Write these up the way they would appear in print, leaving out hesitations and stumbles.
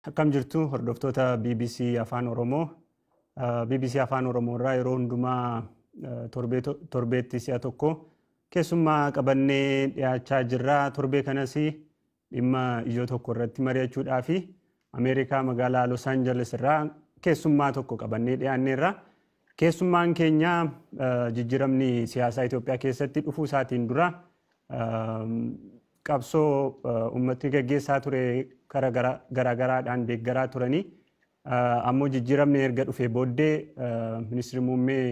Akkam jirtu hordoftoota BBC Afaan Oromoo. BBC Afaan Oromoo irraa yeroo hundumaa torbeetti si'a tokko keessummaa qabannee dhiyaachaa jirra. Torbee kanas dhimma ijoo tokko irratti mari'achuudhaa fi Ameerikaa magaalaa Los Angeles irraa keessummaa tokko qabannee dhiyaanneerra. Keessummaan keenya jijjiiramni siyaasaa Itoophiyaa keessatti dhufuu isaatiin dura qabsoo uummatni gaggeessaa ture garaagaraadhaan deeggaraa turanii ammoo jijjiiramni erga dhufee booddee ministeerri muummee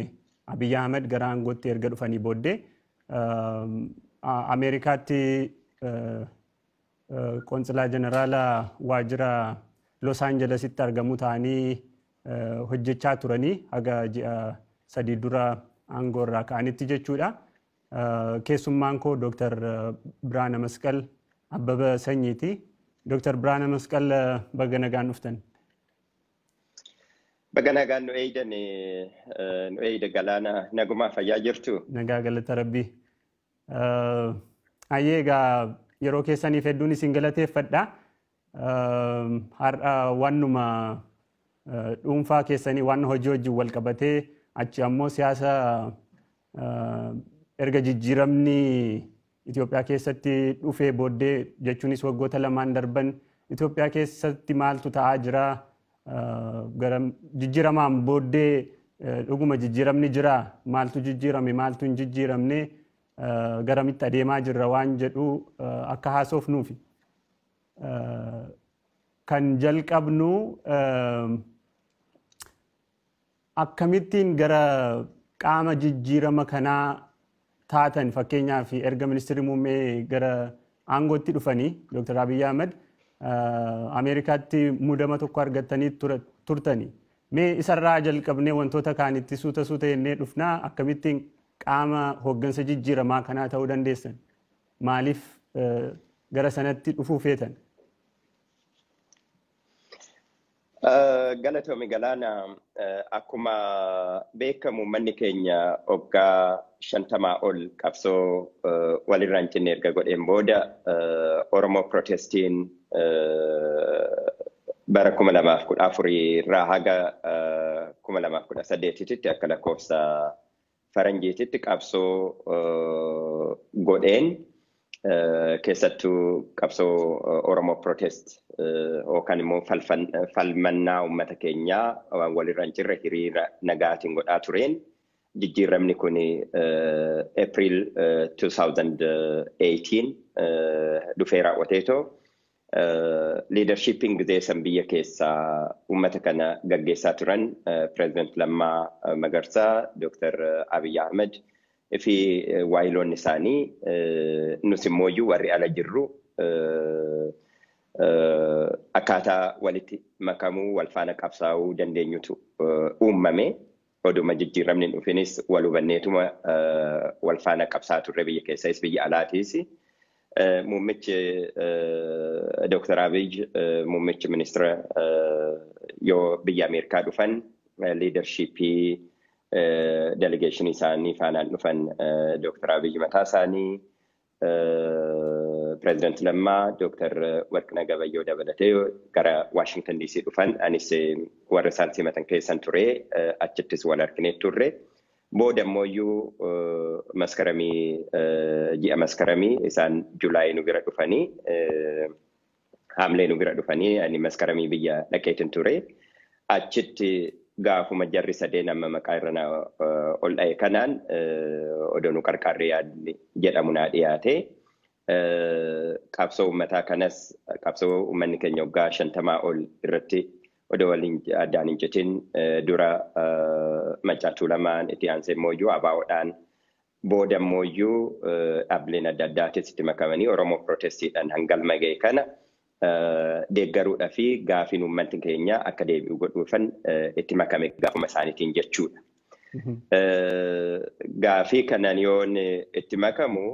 Abiy Ahmed gara aangootti erga dhufanii booddee Ameerikaatti qoonsilaa jeneraalaa waajjira Los Angelesitti argamu ta'anii hojjechaa turanii haga ji'a 3 dura aangoo irraa ka'anitti jechuudha. Keessummaan koo Dr. Birhaana Masqal Abbaba Sanyiiti. Dr. Birhaana Masqal baga nagaan dhuftan. Baga nagaan nu eeyda galaana nagumaa fayyaa jirtu. Nagaa galata Rabbii. Ayyee egaa yeroo keessaniif hedduun isin galateeffadha. Har'a waanuma dhuunfaa keessanii waan hojii wajjin wal qabatee achi ammoo siyaasa erga jijjiiramni Itoophiyaa keessatti dhufee booddee jechuunis waggoota lamaan darban Itoophiyaa keessatti maaltu ta'aa jira gara jijjiiramaan booddee dhuguma jijjiiramni jira maaltu jijjiirame maaltu hin jijjiiramne garamitti adeemaa jirra waan jedhu akka haasofnuufi kan jalqabnu akkamittiin gara qaama jijjiirama kanaa taatan fakkeenyaaf erga ministeerri muummee gara aangootti dhufanii Dr. Abiy Ahmed Ameerikaatti muudama tokko argatanii turtanii. Mee isarraa jalqabnee wantoota kaanitti suuta jennee dhufnaa akkamittiin qaama hooggansa jijjiiramaa kanaa ta'uu dandeessan? Maaliif gara sanatti dhufuu feetan? Galatoomi galaana akkuma beekamu manni keenya waggaa 50 ol qabsoo walirraa hin cinne erga godheen booda Oromoo Protestiin bara 2014 irraa haga 2018tti akka lakkoofsa faranjiititti qabsoo godheen keessattuu qabsoo Oromoo Protest yookaan immoo falmannaa uummata keenyaa waan walirra hin jirre hiriira nagaatiin godhaa tureen jijjiiramni kun April 2018 dhufee raawwateetoo leadershipiin gizee san biyya keessaa uummata kana gaggeessaa turan President Lammaa Magarsaa, Dr. Abiy Ahmed fi waayiloonni isaanii nus immooyyuu warri ala jirru akkaataa walitti makamuu wal faana qabsaa'uu dandeenyutu uumame oduma jijjiiramni dhufinis wal hubanneetuma wal faana qabsaa turre biyya keessas biyya alaatiis muummichi Dr. Abiy muummichi ministeera yoo biyya Ameerikaa dhufan leadershipii delegation isaanii faanaan dhufan Dr. Abiy mataa isaanii President Lammaa Dr. Warqinaa Gabayyoo dabalatee gara Washington DC dhufan anis warra isaan simatan keessan ture achittis wal arginee turre booda immoo maskaramii ji'a maskaramii isaan Julaay nu bira dhufanii Haamlee nu bira dhufanii ani maskaramii biyya dhaqeetin ture achitti gaafuma jarri sadeen amma maqaa irra ol dha'e kanaan odoo nu qarqarree yaadni jedhamu naa dhiyaate qabsoo uummataa kanas qabsoo uummanni keenya waggaa 50 ol irratti odoo waliin addaan hin citin dura Maccaatuu Lamaan itti aansee immoo ABO'dhaan booda immoo dhaabbileen adda addaatis itti makamanii Oromoo Protestiidhaan hangalma ga'e kana deeggaruudhaa fi gaafiin uummanni keenya akka deebi'u godhuufan itti makame gaafuma isaaniitiin jechuudha. Gaafii kanaan yoon itti makamu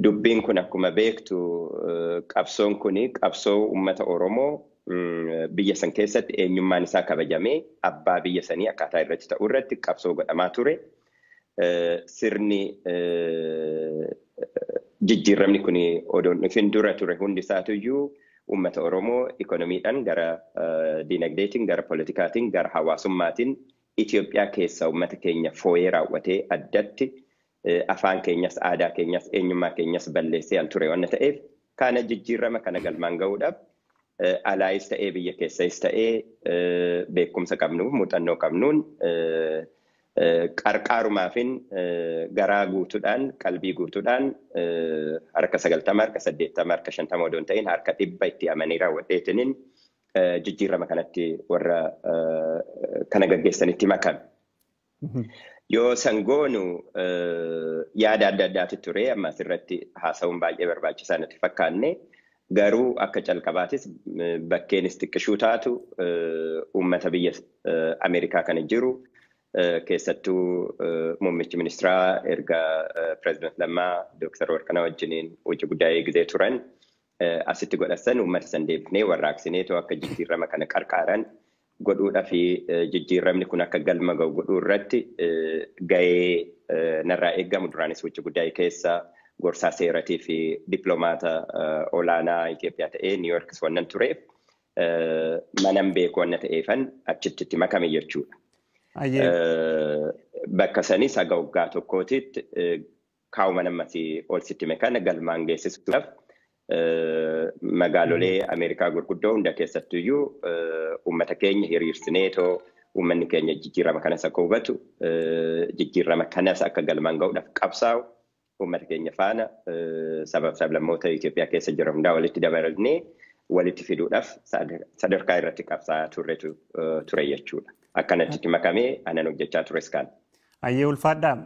dubbiin kun akkuma beektu qabsoon kun qabsoo uummata Oromoo biyya san keessatti eenyummaan isaa kabajamee abbaa biyya sanii akkaataa irratti ta'u irratti qabsoo godhamaa ture. Sirni jijjiiramni kun odoon dhufin dura ture hundi isaatuyyuu uummata Oromoo ikonomiidhaan gara dinagdeetiin, gara politikaatiin, gara hawaasummaatiin Itoophiyaa keessa uummata keenya fooyyee raawwatee addatti afaan keenyas, aadaa keenyas, eenyummaa keenyas balleessee al ture waan ta'eef kana jijjiirama kana galmaan ga'uudhaaf alaayis ta'ee biyya keessas ta'ee beekumsa qabnuuf muuxannoo qabnuun qarqaarumaafin garaa guutuudhaan qalbii guutuudhaan harka 90 harka 80 harka 50 odoon ta'in harka 100 itti amananii raawwadheetiniin jijjiirama kanatti warra kana gaggeessanitti makame. Yoo sangoonu yaada adda addaati ture amma asirratti haasa'uun baay'ee barbaachisaa natti fakkaanne garuu akka calqabaatis bakkeenis xiqqishuu taatu uummata biyya Ameerikaa kana jiru keessattuu muummichi ministeeraa erga pireezidant Lammaa Dooktar Warqinaa wajjiniin hojii guddaa eegdee turan asitti godhassan uummata san deebifnee warraaqsineetoo akka jijjiirama kana qarqaaran godhuudhaa fi jijjiiramni kun akka galma ga'u godhuu irratti ga'ee narraa eegamu duraanis hojii guddaa keessa gorsaa seeratii fi dippiloomaata olaanaa Itoophiyaa ta'ee Niiwuorkis wannan tureef manan beeku wanna ta'eefan achitti makame jechuudha. Bakka sanis haga waggaa tokkootitti kaa'uma namatti ol sitti kana galmaan geessisuudhaaf magaalolee Ameerikaa gurguddoo hunda keessattuyyuu uummata keenya hiriirsineetoo uummanni keenya jijjiirama kanas akka hubatu jijjiirama kanas akka galmaan ga'uudhaaf qabsaa'u uummata keenya faana sablammoota Itoophiyaa keessa jiran hundaa walitti dabalatnee walitti fiduudhaaf sadarkaa irratti qabsaa'aa ture jechuudha. Akkanatti makamee anan hojjechaa tures kan. Ayyee ulfaadhaa.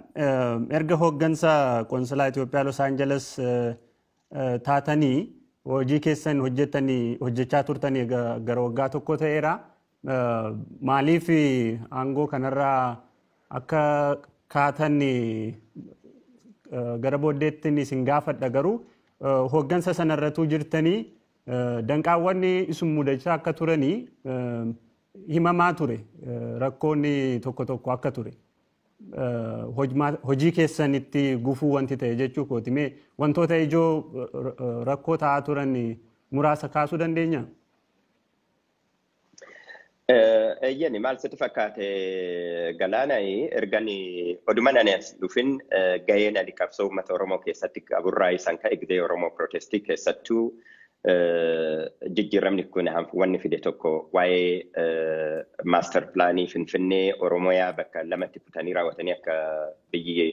Erga hooggansa qoonsilaa Itoophiyaa Los Angeles taatanii hojii keessan hojjechaa turtanii gara waggaa tokko ta'eera. Maaliif aangoo kanarraa akka kaatan gara booddeetti isin gaafadha garuu hooggansa sanarratuu jirtanii danqaawwan isin mudachaa akka turanii himamaa ture rakkoonni tokko akka ture. Hojii keessanitti gufuu wanti ta'e jechuu kooti mee wantoota ijoo rakkoo ta'aa turan muraasa kaasuu dandeenya? Eeyyani maal sitti fakkaate Galaanaa ergani oduman ani as dhufin gaheen ani qabsoo uummata Oromoo keessatti qaburraa isaan ka'e gidee Oromoo Pirootestii keessattuu jijjiiramni kun wanni fide tokko waa'ee maaster pilaanii Finfinnee Oromiyaa bakka lamatti kutanii raawwatanii akka biyyi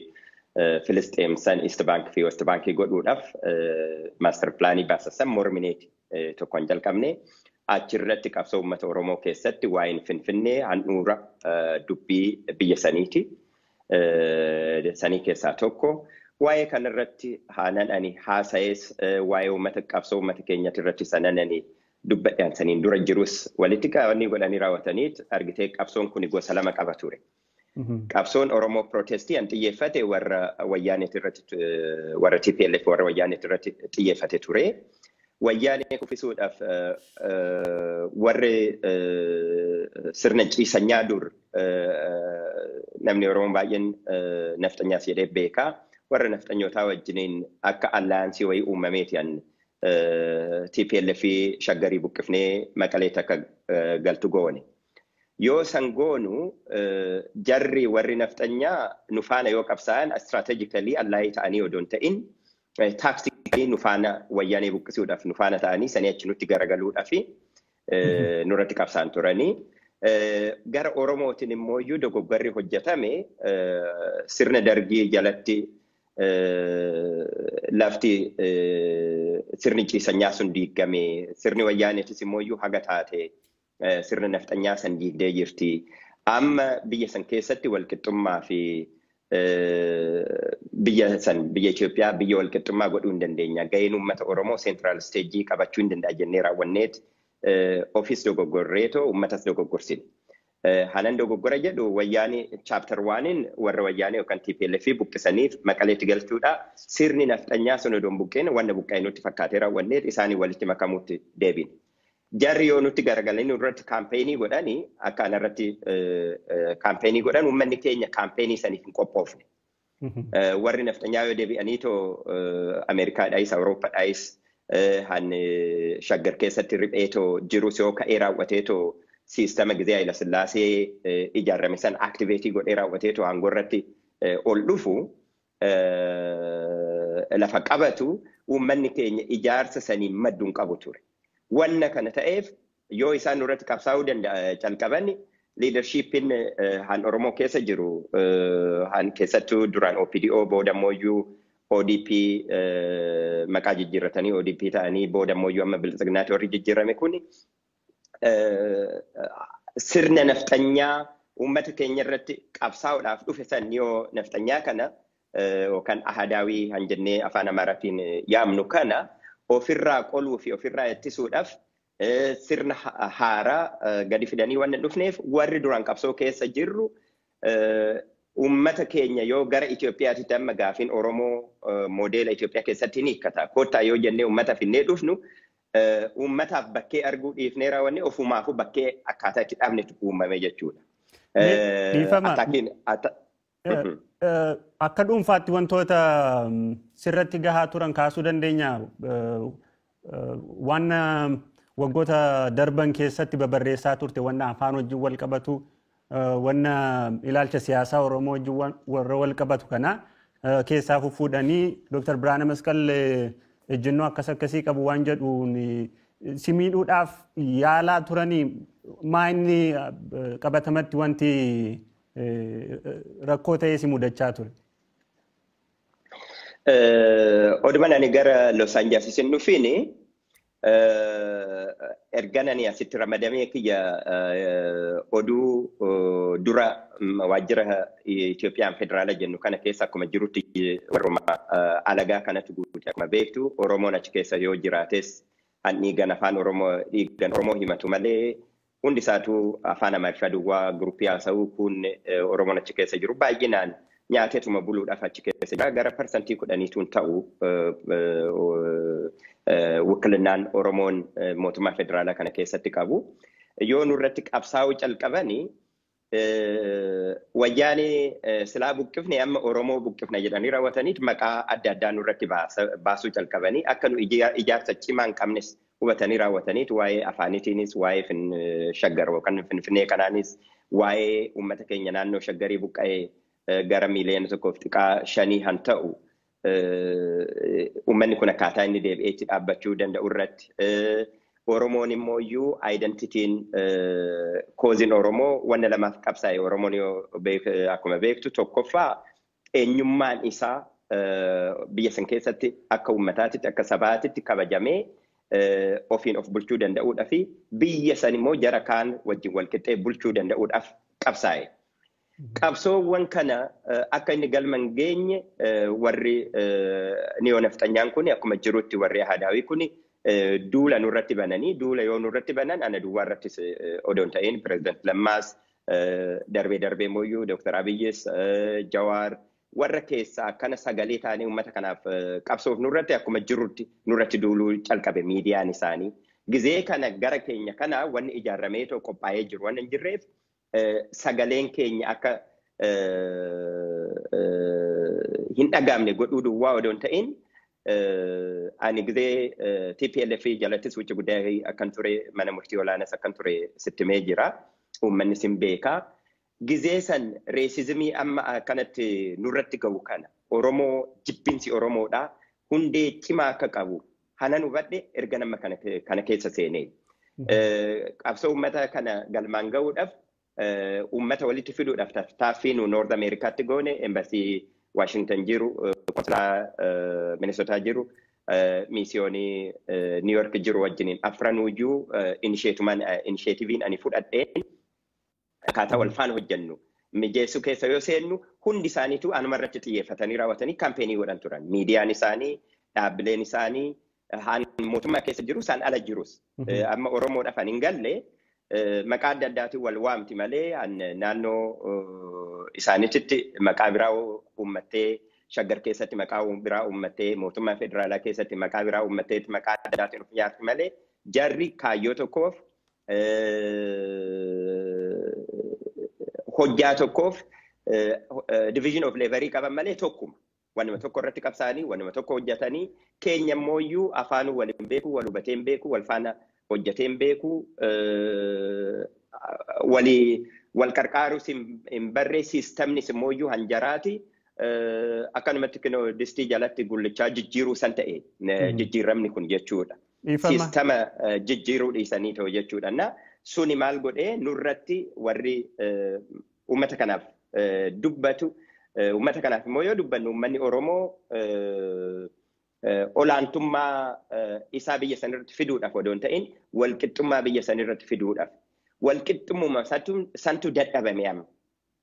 Filisxeem san East Bank fi West Bank godhuudhaaf maaster pilaanii baasasan mormineeti tokko hin jalqabne achirratti qabsoo uummata Oromoo keessatti waa'een Finfinnee handhuura dubbii biyya saniiti sanii keessaa tokko. Waa'ee kanarratti haanaan haasa'ees waa'ee uummata qabsoo uummata keenyatti irratti sanananii dubbadhaan saniin dura jirus walitti qabanii godhanii raawwataniit argitee qabsoon kun gosa lama qaba ture. Qabsoon Oromoo Pirootestii an xiyyeeffate warra wayyaaneet irratti warra TPLF warra wayyaaneet irratti xiyyeeffate ture. Wayyaanee kuffisuudhaaf warri sirna ciisanyaa dur namni Oromoo baay'een naftanyaas jedhee beekaa. Warra nafxanyootaa wajjiniin akka allaansii wayii uumameetiyan TPLF fi shaggarii buqqifnee maqaleet akka galtu goone. Yoo san goonu jarri warri nafxanyaa nufaana yoo qabsaa'an istiraatejikali allaayii ta'anii odoon ta'in taaktikalii nufaana wayyaanee buqqisuudhaaf nufaana ta'anii sanii achi nutti garagaluudhaaf nurratti qabsaan turanii. Gara Oromootiin immoo iyyuu dogoggorri hojjetame sirna dargii jalatti lafti sirni ciisanyaa sun diigame sirni wayyaaneetis immoo iyyuu haga taate sirna nafxanyaa san diigdee jirti. Amma biyya san keessatti walqixxummaa fi biyya Itoophiyaa biyya walqixxummaa godhuu hin dandeenya. Gaheen uummata Oromoo seentiraal isteejii qabachuu hin danda'a jennee raawwanneet ofiis dogoggorreetoo uummatas dogoggorsine. Hanan dogoggora jedhu wayyaanii chaaptar 1 warra wayyaanii yookaan TPLF buqqisaniif maqaleetti galchuudha. Sirni nafxanyaa sun odoon buqqeen wanna buqqa'e nutti fakkaatee raawwanneet isaanii walitti makamuutti deebine. Jarri yoo nutti garagalanii irratti kaampeenii godhanii akka anarratti kaampeenii godhan uummanni keenya kaampeenii saniif hin qophoofne. Warri nafxanyaa yoo deebi'anii too Ameerikaadhaayis Awurooppaadhaayis han shaggar keessatti ripheetoo jirus yoo ka'ee raawwateetoo siistama gizee Hayila Sillaasee ijaarame san aktiveetii godhee raawwateetoo aangoo irratti ol dhufu lafa qabatu uummanni keenya ijaarsa saniin madduun qabu ture. Wanna kana ta'eef yoo isaan irratti qabsaa'uu calqaban leadershipin han Oromoo keessa jiru han keessattuu duraan OPDO boodamooyyuu ODP maqaa jijjiirratanii ODP ta'anii boodamooyyuu amma biltsiginnaatti warri jijjiirame kun sirna naftanyaa uummata keenya irratti qabsaa'uudhaaf dhufe san yoo naftanyaa kana yookaan ahadaawii han jennee afaan Amaaraatiin yaamnu kana ofirraa qoluu fi ofirraa ittisuudhaaf sirna haaraa gadi fidanii waan dhufneef warri duraan qabsoo keessa jirru ummata keenya yoo gara Itoophiyaatti amma gaafiin Oromoo modeela Itoophiyaa keessatti ni hiikkata. Kottaa yoo jennee ummata finnee dhufnu ummataaf bakkee arguu dhiifnee raawwanne ofumaafuu bakkee akkaataa itti dhaabne uumame jechuudha. Akka dhuunfaatti wantoota sirratti gahaa turan kaasuu dandeenya. Waan waggoota darban keessatti babarreessaa turte waan afaan wajjin wal qabatu waan ilaalcha siyaasaa Oromoo wajjin warra wal qabatu kana keessaa fuudhanii Dr. Biraana Masqal ejjennoo akkasii qabu waan jedhuun simiidhuudhaaf yaalaa turanii maa inni qabatamatti wanti rakkoo ta'ee si mudachaa ture. Odumaan ani gara Los Angeles hin dhufiini erganani asitti ramadamee kiyya oduu dura waajjira Itoophiyaan federaala jennu kana keessa akkuma jirutti warruma alagaa kanatti guutuuti akkuma beektu Oromoon achi keessa yoo jiraates an dhiigan afaan Oromoo himatu malee hundi isaatu afaan Amaariffaa duwwaa guruppii haasa'uu kun Oromoon achi keessa jiru baay'inaan nyaateetuma buluudhaaf achi keessa jira gara parsantii 10 ta'u wukilinaan Oromoon mootummaa federaalaa kana keessatti qabu. Yoo nurratti qabsaa'uu calqabanii wayyaanee silaa buqqifne amma Oromoo buqqifna jedhanii raawwataniit maqaa adda addaa nurratti baasuu calqabanii akka nu ijaarsa cimaa hin qabnes hubatanii raawwataniit waa'ee afaanitiinis waa'ee shaggar yookaan finfinnee kanaanis waa'ee uummata keenya naannoo shaggarii buqqa'ee gara miiliyoona 1.5 han ta'u uummanni kun akkaataa inni deebi'eetti dhaabbachuu danda'u irratti Oromoon immoo iyyuu identitiin koozin Oromoo wanna lamaaf qabsaa'e Oromoon akkuma beektu tokkoffaa eenyummaan isaa biyya san keessatti akka uummataatitti akka sabaatitti kabajamee ofiin of bulchuu danda'uudhaa fi biyya san immoo jara kaan wajjin walqixxee bulchuu danda'uudhaaf qabsaa'e. Qabsoowwan kana akka inni galma hin geenye warri niyoonafxanyaan kun akkuma jirutti warri ahadaawii kun duula nurratti bananii duula yoo nurratti banan ana duwwaa irrattis odoon ta'een pireezidant Lammaas darbee mooyyuu Dr. Abiyyis Jawaar warra keessaa akkana sagalee taanee uummata kanaaf qabsoof nurratti akkuma jirutti nurratti duuluu calqabe miidiyaan isaanii. Gizee kana gara keenya kana wanni ijaarramee qophaa'ee jiru waan hin jirreef sagaleen keenya akka hin dhagaamne godhuu duwwaa odoon ta'in ani gizee TPLF jalattis wucci guddaa akkan ture mana murtii olaanas akkan ture sittimee jira uummanni sin beekaa gizee san reesizimii amma kanatti nurratti ga'u kana Oromoo jibbinsi Oromoodha hundee cimaa akka qabu hanan hubadhe erga nama kana keessa seenee qabsoo uummata kana galmaan ga'uudhaaf ummata walitti fiduudhaaf taaffii nu Noord Ameerikaatti goone embasii Washington jiru konsulaa Minnesota jiru miisiyoonii New York jiru wajjiniin afranuuyyuu inisheetiviin ani fudhadheen akkaataa wal faana hojjennu mijeessu keessa yoo seennu hundi isaaniitu anuma irratti xiyyeeffatanii raawwatanii kaampeenii godhan turan miidiyaan isaanii dhaabbileen isaanii mootummaa keessa jiru isaan ala jirus amma Oromoodhaaf hin galle maqaa adda addaatiin wal waamti malee naannoo isaaniitti maqaa biraa uummattee shaggar keessatti maqaa biraa uummattee mootummaa federaalaa keessatti maqaa biraa uummattee maqaa adda addaatiin of nyaatti malee jarri kaayyoo tokkoof hojjaa tokkoof division of laborii qaban malee tokkuma. Wanuma tokko irratti qabsaanii, wanuma tokko hojjetanii keenya mooyyuu afaanuu waliin beeku, wal hubatee hin beeku, wal faana hojjetee hin beeku, wal qarqaaruus hin barree siistamnis mooyyuu hanjaraati. Akkanumatti kinoo distii jalatti gullichaa jijjiiruu san ta'e jijjiiramni kun jechuudha. Siistama jijjiiruu dhiisanii ta'u jechuudha. Suni maal godhee nurratti warri uummata kanaaf dubbatu, uummata kanaaf immoo yoo dubbannu uummanni Oromoo olaantummaa isaa biyya sanirratti fiduudhaaf odoo hin ta'in walqixxummaa biyya sanirratti fiduudhaaf. Walqixxummaa santu dadhabame amma.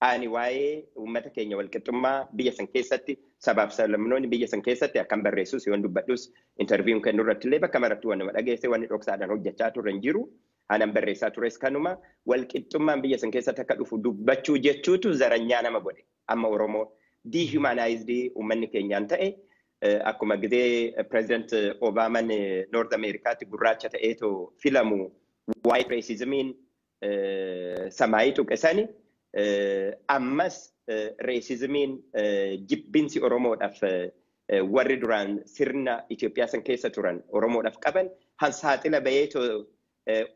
Ani waa'ee uummata keenya walqixxummaa biyya san keessatti sabaaf sablammoonni biyya san keessatti akkan barreessus yoon dubbadhus interviiyuun kennu irratti illee bakka maratti waan nama dhageesse waan dhoksaadhaan hojjechaa turre hin jiru. Anan barreessaa tures kanuma walqixxummaan biyya san keessatti akka dhufu dubbachuu jechuutu zaranyaa nama godhe. Amma Oromoo dehumanized uummanni keenyaan ta'e akkuma gizee President Obaaman North Americaatti gurraacha ta'eetoo filamu white racismiin samaayii tuqesani. Ammas racismiin jibbinsi Oromoodhaaf warri duraan sirna Itoophiyaa san keessa turan Oromoodhaaf qaban hansaaxila baheetoo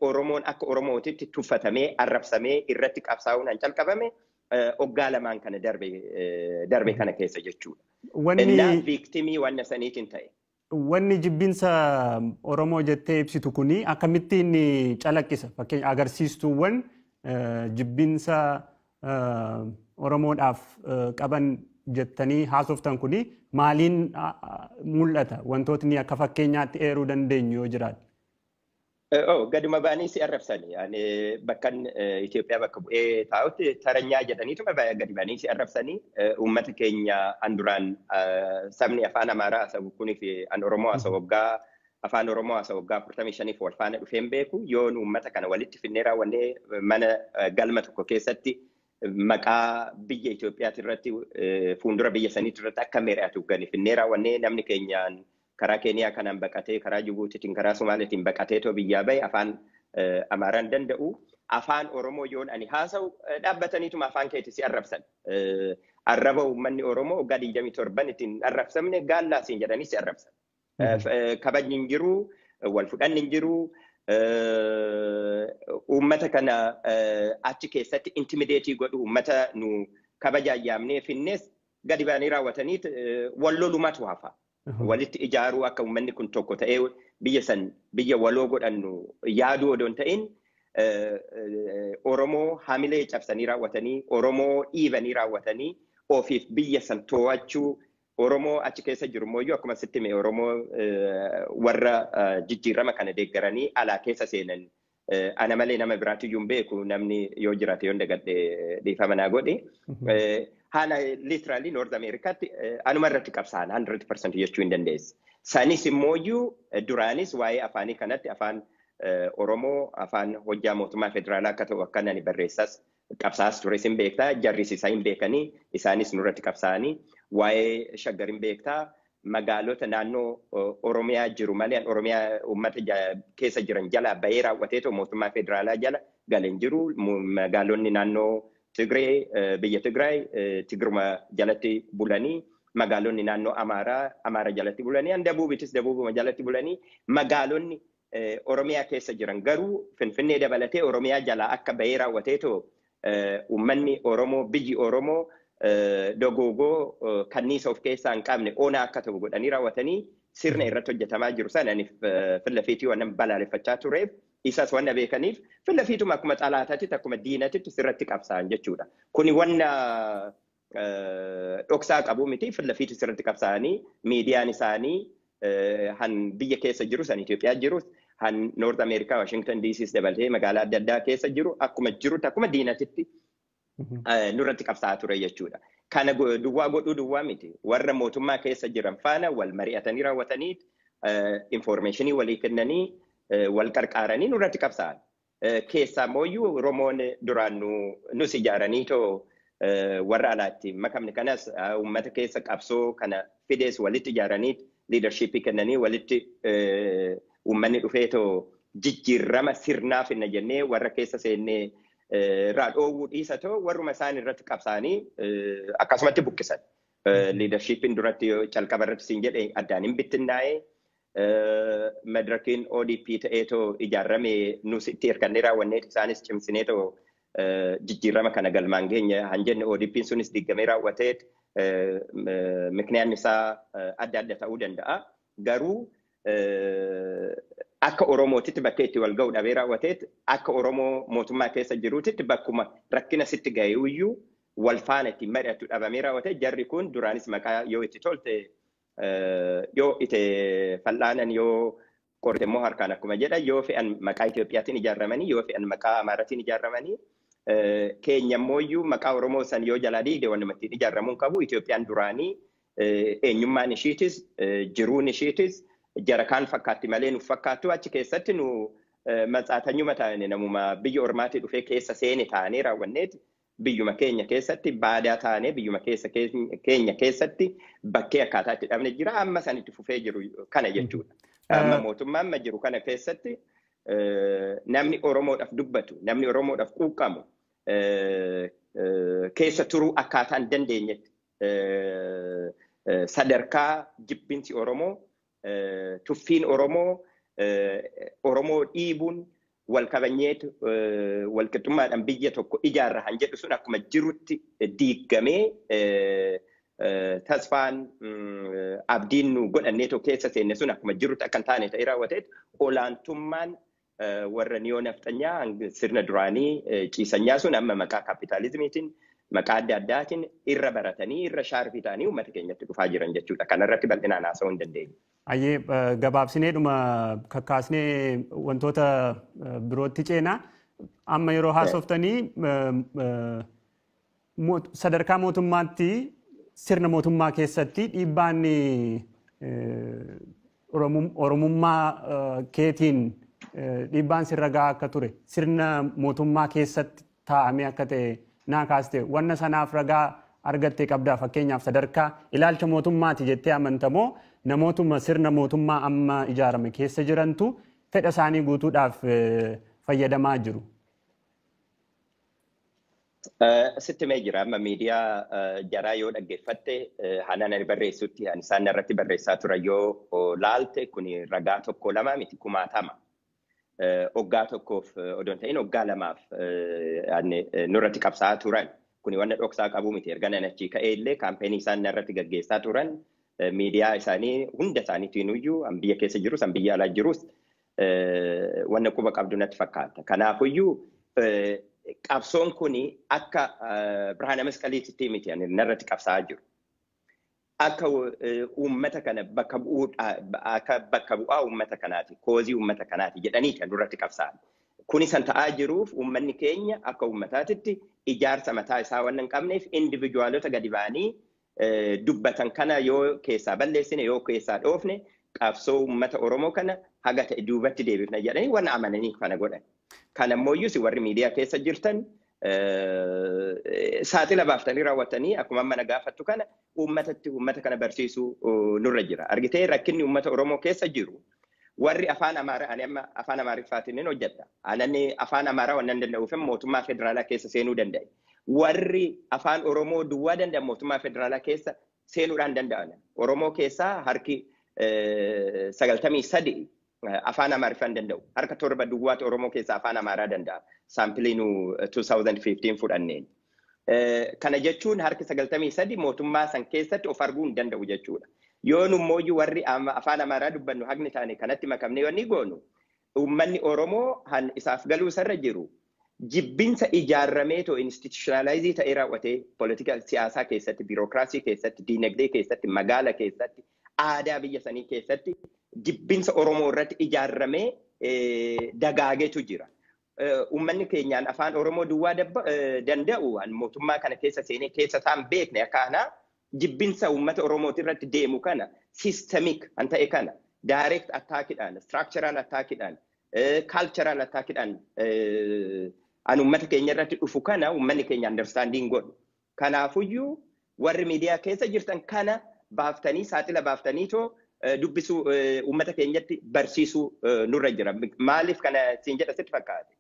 Oromoon akka Oromootitti tuffatamee arrabsamee irratti qabsaa'uun han calqabame waggaa lamaan kana darbe kana keessa jechuudha. Innaa viiktimii wanna saniitiin ta'e. Wanni jibbinsa Oromoo jettee ibsitu kuni akkamittiin calaqqisa? Fakkeenya agarsiistuuwwan jibbinsa Oromoodhaaf qaban jettanii haasoftan kuni maaliin mul'ata? Wantootni akka fakkeenyaatti eeruu dandeenyu yoo jiraate. Gaduma baanii si arrabsani. Bakkan Itoophiyaa bakka bu'ee taa'utti taranyaa jedhaniituma gadi baanii si arrabsanii uummata keenya an duraan sabni afaan Amaaraa haasa'u kunii fi an Oromoo haasa'u waggaa afaan Oromoo haasa'u waggaa 45 wal faana dhufeen beeku yoon uummata kana walitti finnee raawwannee mana galma tokko keessatti maqaa biyya Itoophiyaati irratti fuuldura biyya saniitti irratti akka mari'atu gani finnee raawwannee namni keenyaan karaa Keeniyaa kanaan baqatee, karaa Jibuutiitiin, karaa Somaaliitiin baqatee too biyyaa bahe afaan Amaaraan danda'u. Afaan Oromoo yoon ani haasa'u dhaabbataniituma afaan keetti si arrabsan. Arraba uummanni Oromoo waggaa 27 ittiin arrabsamne gaallaasiin jedhanii si arrabsan. Kabajni hin jiru, wal fudhanni hin jiru. Uummata kana achi keessatti intimideetii godhu uummata nu kabajaan yaamnee finnees gadi baanii raawwataniit wal lolumatu hafa. Walitti ijaaruu akka uummanni kun tokko ta'ee biyya waloo godhannu yaaduu odoo hin ta'in Oromoo hamilee cabsanii raawwatanii, Oromoo dhiibanii raawwatanii ofiif biyya san to'achuu Oromoo achi keessa jiru mooyyuu akkuma sitti mee Oromoo warra jijjiirama kana deeggaranii alaa keessa seenan ana malee nama biraatiyyuu hin beeku namni yoo jiraate yoon dagadhe dhiifama naa godhe. Haala literally North Americaatti anuma irratti qabsaan 100% jechuu hin dandeessi. Sanis immooyyuu duraanis waa'ee afaanii kanatti afaan Oromoo afaan hojjaa mootummaa federaalaa akka ta'u akka nani barreessas qabsaas tures hin beektaa jarris isaa hin beekanii isaanis nurratti qabsaanii waa'ee shaggar hin beektaa magaalota naannoo Oromiyaa jiru malee Oromiyaa uummata keessa jiran jala bahee raawwateetoo mootummaa federaalaa jala galeen jiru magaalonni naannoo Tigree biyya Tigraay Tigruma jalatti bulanii magaalonni naannoo Amaara jalatti bulanii Dabuubitis Dabuubuma jalatti bulanii magaalonni Oromiyaa keessa jiran garuu Finfinnee dabalatee Oromiyaa jalaa akka bahee raawwateetoo uummanni Oromoo biyyi Oromoo dogoogoo kanniisa of keessaa hin qabne oonaa akka ta'u godhanii raawwatanii sirna irratti hojjetamaa jiru sananiif fillafiitii waan balaaleffachaa tureef isas waan beekaniif fillafiituma akkuma xalaataatti akkuma diinatitti sirratti qabsaan jechuudha. Kuni wanna dhoksaa qabu miti fillafiitii sirratti qabsaanii miidiyaan isaanii han biyya keessa jiru san Itoophiyaa jiru han North America Washington DC dabalatee magaalaa adda addaa keessa jiru akkuma jirutti akkuma diinatitti nurratti qabsaa ture jechuudha. Kana duwwaa godhuu duwwaa miti warra mootummaa keessa jiran faana wal mari'atanii raawwatanii informationii walii kennanii wal qarqaaranii nurratti qabsaan. Keessaa mooyyuu Oromoon duraan nus ijaaranii too warra alaatti makamne kanas uummata keessa qabsoo kana fidees walitti ijaaranii leadershipii kennanii walitti uummanni dhufee too jijjiirama sirnaa finna jennee warra keessa seennee raadhoowuu dhiisa too warruma isaan irratti qabsaanii akkasumatti buqqisan. Leadershipiin duratti calqaba irratti siin jedhe addaan hin bittinnaa'ee Madirakiin ODP ta'eetoo ijaarame nus itti hirkannee raawwannee isaanis cimsineetoo jijjiirama kana galmaan geenya hanjenne ODP'n sunis diigamee raawwatee miknyaanni isaa adda adda ta'uu danda'a. Garuu akka Oromootitti bakka itti wal ga'u dhabee raawwatee akka Oromoo mootummaa keessa jiruutitti bakkuma rakkina sitti ga'ee iyyuu wal faana itti mari'atu dhabamee raawwatee jarri kun duraanis maqaa yoo itti tolte yoo itti fal'aanan yoo qorte immoo harkaan akkuma jedha yoo fe'an maqaa Itoophiyaatiin ijaarramanii yoo fe'an maqaa Amaaratiin ijaarramanii keenya immoo maqaa Oromoo san yoo jalaa diigde wanuma ittiin ijaarramuun qabu Itoophiyaan duraanii eenyummaan ishiitis jiruun ishiitis jara kaan fakkaatti malee nuuf fakkaattu achi keessatti nu matsaatanyuma taane namuma biyya ormaatii dhufee keessa seene taanee raawwanneeti biyyuma keenya keessatti baadaa taanee biyyuma keenya keessatti bakkee akkaataa itti dhabne jira amma san itti fufee jiru kana jechuudha. Amma mootummaan ma jiru kana keessatti namni Oromoodhaaf dubbatu namni Oromoodhaaf quuqqamu keessa turuu akkaataa hin dandeenyetti sadarkaa jibbinsi Oromoo tuffiin Oromoo Oromoo dhiibuun wal kabanyeetu wal qixxummaadhaan biyya tokko ijaarra han jedhu sun akkuma jirutti diigamee tasfaan abdiin nu godhanneetoo keessa seenne sun akkuma jirutti akka hin taane ta'ee raawwateet olaantummaan warra niyoo nafxanyaa sirna duraanii ciisanyaa sun amma maqaa kaapitaalizimiitiin maqaa adda addaatiin irra baratanii irra shaarfii ta'anii uummata keenyatti dhufaa jiran jechuudha. Kanarratti bal'inaan haasa'uu hin dandeenye. Ayyee gabaabsineedhuma kakkaasnee wantoota birootti ceenaa amma yeroo haasoftanii sadarkaa mootummaatti sirna mootummaa keessatti dhiibbaan Oromummaa keetiin dhiibbaan sirra gahaa akka ture sirna mootummaa keessatti taa'amee akka ta'e naa kaaste wanna sanaaf ragaa argattee qabdaa fakkeenyaaf sadarkaa ilaalcha mootummaati jettee amantamoo namootuma sirna mootummaa amma ijaarame keessa jirantu fedha isaanii guutuudhaaf fayyadamaa jiru. Sitti mee jira amma miidiyaa jaraa yoo dhaggeeffatte hanan ani barreessutti ani isaan irratti barreessaa turan yoo laalte kun ragaa tokko lama miti kumaatama. Waggaa tokkoof odoon ta'in waggaa lamaaf nurratti qabsaa'aa turan kun wanna dhoksaa qabu miti erga nanachii ka'ee illee kaampeenii isaan irratti gaggeessaa turan miidiyaa isaanii hunda isaaniitiin iyyuu an biyya keessa jirus an biyya alaa jirus wanna quba qabdu natti fakkaata. Kanaafiyyuu qabsoon kun akka Birhaana Masqaliitti miti ani narratti qabsaa'aa jiru. Akka uummata kana bakka bu'aa uummata kanaati koozii uummata kanaati jedhanii kan nurratti qabsaa'an. Kuni san ta'aa jiruuf uummanni keenya akka uummataatitti ijaarsa mataa isaa waan hin qabneef individuaalota gadi ba'anii dubbatan kana yoo keessaa balleessine yoo keessaa dhoofne qabsoo uummata Oromoo kana haga ta'e duubatti deebifna jedhanii waan amananii kana godhan. Kana immoo warri miidiyaa keessa jirtan saaxila baaftanii raawwatanii akkuma amma na gaafattu kana uummata kana barsiisuu nurra jira. Argitee rakkinni uummata Oromoo keessa jiru warri afaan Amaaraa ani amma afaan Amaariffaatiin hojjedha. Anani afaan Amaaraa waan danda'uuf mootummaa federaalaa keessa seenuu danda'e. Warri afaan Oromoo duwwaa danda'an mootummaa federaalaa keessa seenuudhaan danda'an. Oromoo keessaa harki 93 afaan Amaariffaan danda'u. Harka 7 duwwaatu Oromoo keessaa afaan Amaaraa danda'a. Saampiliin 2015 fudhanneen. Kana jechuun harki 93 mootummaa san keessatti of arguu hin danda'u jechuudha. Yoo nummoo warri afaan Amaaraa dubbannu haqni taane kanatti makamnee wanni goonu uummanni Oromoo han isaaf galuu sarra jiru jibbinsa ijaarrameetoo institutionalizii ta'ee raawwatee politika siyaasaa keessatti biirokraasii keessatti diinagdee keessatti magaala keessatti aadaa biyya sanii keessatti jibbinsa Oromoo irratti ijaarramee dagaageetu jira. Uummanni keenyaan afaan Oromoo duwwaa danda'u mootummaa kana keessa seenee keessa isaan beekne akkaanaa jibbinsa uummata Oromooti irratti deemu kana systemic an ta'e kana direct attackidhaan structural attackidhaan cultural attackidhaan an uummata keenya irratti dhufu kana uummanni keenya understanding godhu. Kanaafuyyuu warri miidiyaa keessa jirtan kana baaftanii saaxila baaftaniitoo dubbisuu uummata keenyatti barsiisuu nurra jira. Maaliif kana siin jedha sitti fakkaate?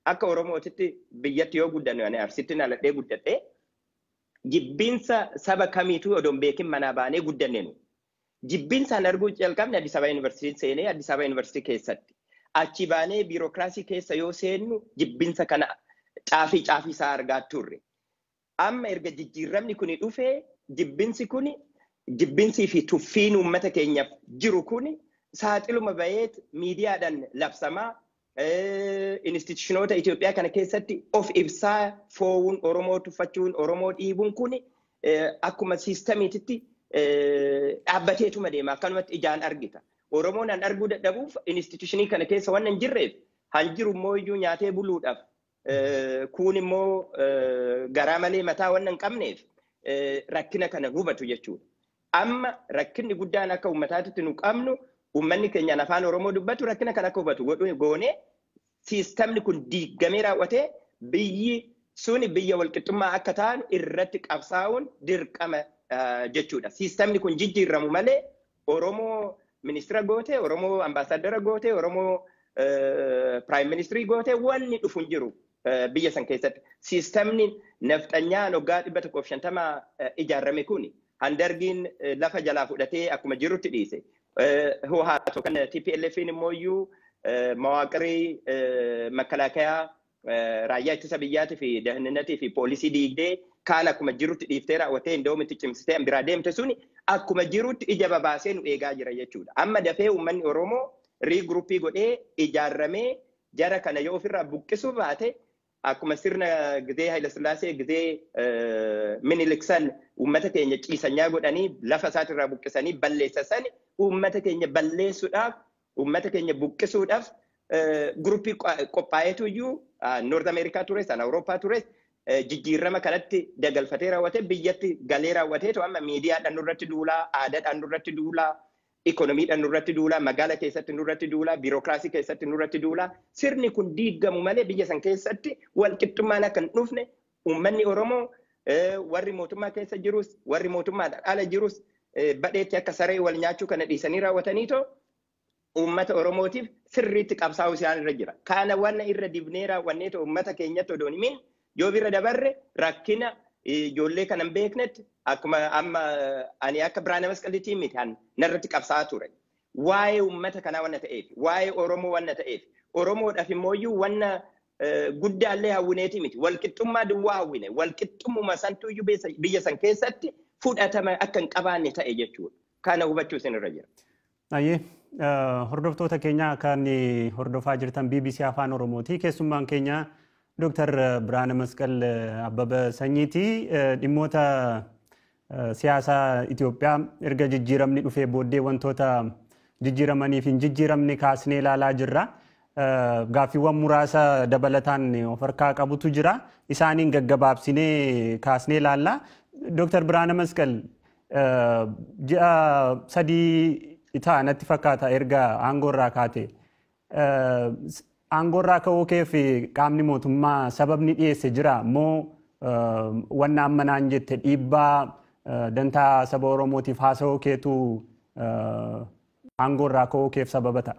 Akka Oromootitti biyyatti yoo guddannu ani Arsiitti naladhee guddadhee jibbinsa saba kamiituu odoon beekin manaa baanee guddannenu. Jibbinsaan arguu jalqabne Addis Ababa Yuunivarsiitii seenee Addis Ababa Yuunivarsiitii keessatti. Achi baanee biirokiraasii keessa yoo seennu jibbinsa kana caafii isaa argaa turre. Amma erga jijjiiramni kuni dhufee jibbinsii fi tuffiin uummata keenyaaf jiru kuni saaxiluma baheet miidiyaadhaan labsamaa instituushinoota Itoophiyaa kana keessatti of ibsaa foowuun Oromoo tuffachuun Oromoo dhiibuun kuni akkuma siistamiititti dhaabbateetuma deema akkanumatti ijaan argita. Oromoon an arguu dadhabuuf instituushinii kana keessa waan hin jirreef han jiru immoo iyyuu nyaatee buluudhaaf kun immoo garaa malee mataa waan hin qabneef rakkina kana hubatu jechuudha. Amma rakkinni guddaan akka uummataatti nu qabnu uummanni keenya afaan Oromoo dubbatu rakkina kana akka hubatu goonee siistamni kun diigamee raawwatee biyyi suni biyya walqixxummaa akka ta'an irratti qabsaa'uun dirqama jechuudha. Siistamni kun jijjiiramu malee Oromoo ministira goote, Oromoo ambaasaadara goote, Oromoo piraayim ministirii goote wanni dhufu hin jiru biyya san keessatti. Siistamni nafxanyaan waggaa 150 ijaarame kuni handargiin lafa jalaa fudhatee akkuma jirutti dhiise. Hoohaatoo kan TPLF'n immoo iyyuu mawaaqirii makalaakaa raayyaa ittisa biyyaatii fi dahannatii fi poolisii diigdee kaan akkuma jirutti dhiiftee raawwatee indoomitti cimsitee biraa deemte suni akkuma jirutti ija babaasee nu eegaa jira jechuudha. Amma dafee uummanni Oromoo riigiruppii godhee ijaarramee jara kana yoo ofirraa buqqisuu baate akkuma sirna gizee Hayilasillaasee gizee Miniliksan uummata keenya ciisanyaa godhanii lafa isaatirraa buqqisanii balleessasan uummata keenya balleessuudhaaf uummata keenya buqqisuudhaaf guruppii qophaa'eetu iyyuu Noord Ameerikaa tures, Awurooppaa tures jijjiirama kanatti dagalfatee raawwatee biyyatti galee raawwatee amma miidiyaadhaan nurratti duulaa, aadaadhaan nurratti duulaa, ikonomiidhaan nurratti duulaa, magaala keessatti nurratti duulaa, biirokiraasii keessatti nurratti duulaa. Sirni kun diigamu malee biyya san keessatti walqixxummaan akka hin dhufne uummanni Oromoo warri mootummaa keessa jirus, warri mootummaadhaan ala jirus badheetti akka saree wal nyaachuu kana dhiisanii raawwataniitoo uummata Oromootiif sirriitti qabsaa'u isaan irra jira. Kana wanna irra dibnee raawwannee uummata keenyatti odoon himin yoo bira dabarre rakkina ijoollee kana hin beeknetti akkuma amma ani akka Biraana Masqaliitii miti narratti qabsaa'aa ture. Waa'ee uummata kanaa wanna ta'eef, waa'ee Oromoo wanna ta'eef, Oromoodhaaf immoo iyyuu wanna guddaallee hawwineeti miti. Walqixxummaa duwwaa hawwine, walqixxummuma santuu iyyuu biyya san keessatti fudhatama akka hin qabaanne ta'e jechuudha. Kana hubachuu isin irra jira. Ayyee hordoftoota keenya kan hordofaa jirtan BBC Afaan Oromooti. Keessummaan keenya Dr. Biraana Masqal Abbaba Sanyiiti. Dhimmoota siyaasaa Itoophiyaa erga jijjiiramni dhufee booddee wantoota jijjiiramanii fi hin jijjiiramne kaasnee ilaalaa jirra. Gaaffiiwwan muraasa dabalataan of harkaa qabutu jira. Isaaniin gaggabaabsinee kaasnee ilaalla. Dr. Biraana Masqal ji'a 3 natti fakkaata erga aangoorraa kaate. Aangoorraa ka'uu keef qaamni mootummaa sababni dhiyeesse jira moo wanna amma naan jette dhiibbaa dantaa saba Oromootiif haasa'uu keetu aangoorraa ka'uu keef sababa ta'a?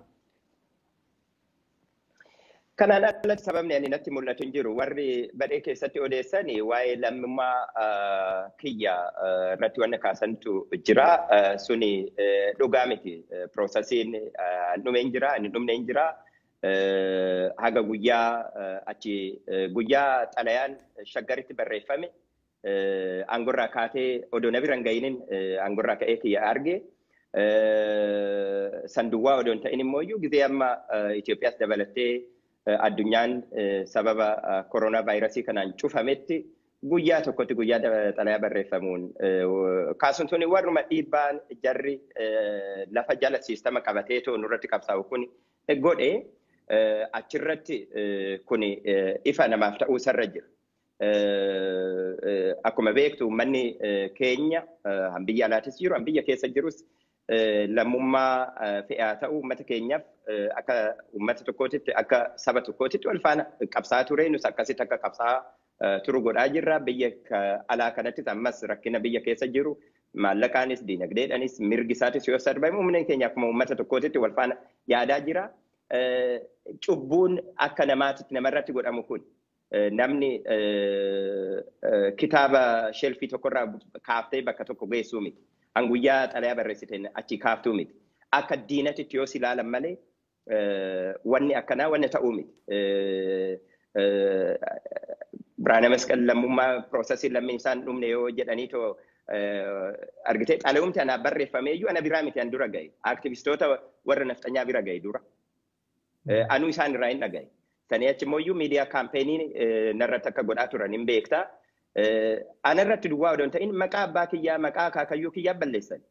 Kanaan alatti sababni ani natti mul'atu hin jiru. Warri badhee keessatti odeessanii waa'ee lammummaa kiyya irratti wanna kaasantu jira. Suni dhugaa miti. Piroosesiin dhumee hin jira, inni dhumne hin jira. Haga guyyaa xalayaan shaggaritti barreeffame aangoorraa kaatee odoo na bira hin ga'iniin aangoorraa ka'ee kiyya arge. Sanduwwaa odoo hin ta'in immoo iyyuu gizee amma Itoophiyaas dabalattee addunyaan sababa koronaa vaayirasii kanaan cufametti guyyaa tokkotti guyyaa xalayaa barreeffamuun kaasuun tuni warruma dhiibbaan jarri lafa jala siistama qabatee too nurratti qabsaa'u kun godhe achirratti kun ifa namaaf ta'uu isarra jira. Akkuma beektu uummanni keenya biyya alaatis jiru, biyya keessa jirus lammummaa fe'aa ta'uu uummata keenyaaf akka uummata tokkootitti akka saba tokkootitti wal faana qabsaa'aa ture. Nus akkasitti akka qabsaa'aa turu godhaa jirra. Biyya alaa kanattis ammas rakkina biyya keessa jiru maallaqaanis diinagdeedhaanis mirgi isaatis yoo sarbamu uummanni keenya akkuma uummata tokkootitti wal faana yaadaa jira. Cubbuun akka namaatitti namarratti godhamu kun namni kitaaba shelfii tokkorraa kaaftee bakka tokko geessuu miti. An guyyaa xalayaa barreessiteen achi kaaftuu miti. Akka diinatitti yoo ilaalan malee wanni akkanaa wanni ta'uu miti. Biraana Masqal lammummaa piroosesii lammiinsaan dhumne yoo jedhaniitoo argitee xalayumti ana barreeffamee iyyuu ana biraa miti an dura gahe. Aktivistoota warra nafxanyaa bira gahe dura. Anuu isaan irraa hin dhagahe. Sanii achi immoo iyyuu miidiyaa kaampeenii narratti akka godhaa turan hin beektaa. Anarratti duwwaa odoo hin ta'in maqaa abbaa kiyyaa maqaa akaakayyuu kiyyaa balleessan.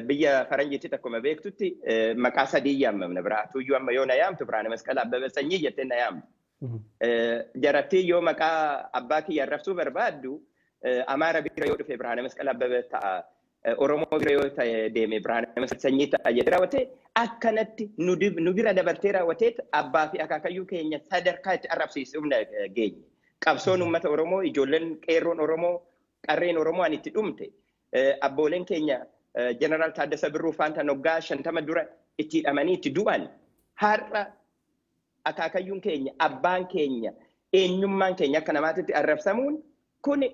Biyya faranjiitti akkuma beektutti maqaa sadii yaamamna biraatu iyyuu amma yoo na yaamtu Biraana Masqal Abbabee Sanyii jettee na yaamtu. Jarattii yoo maqaa abbaa kiyyaa arrabsuu barbaaddu Amaara bira yoo dhufe Biraana Masqal Abbabee ta'a. Oromoo bira yoo ta'e deeme Biraana Masqal Sanyii ta'a jedhee raawwatee akkanatti nu bira dabartee raawwatee abbaa fi akaakayyuu keenya sadarkaa itti arrabsiisumna geenye. Qabsoon uummata Oromoo ijoolleen qeerroon Oromoo qarreen Oromoo ani itti dhumte abbooleen keenya Jeneraal Taaddasa Birruu faanta noggaa 50 dura itti hidhamanii itti du'an har'a akaakayyuun keenya abbaan keenya eenyummaan keenya akka namaatitti arrabsamuun kun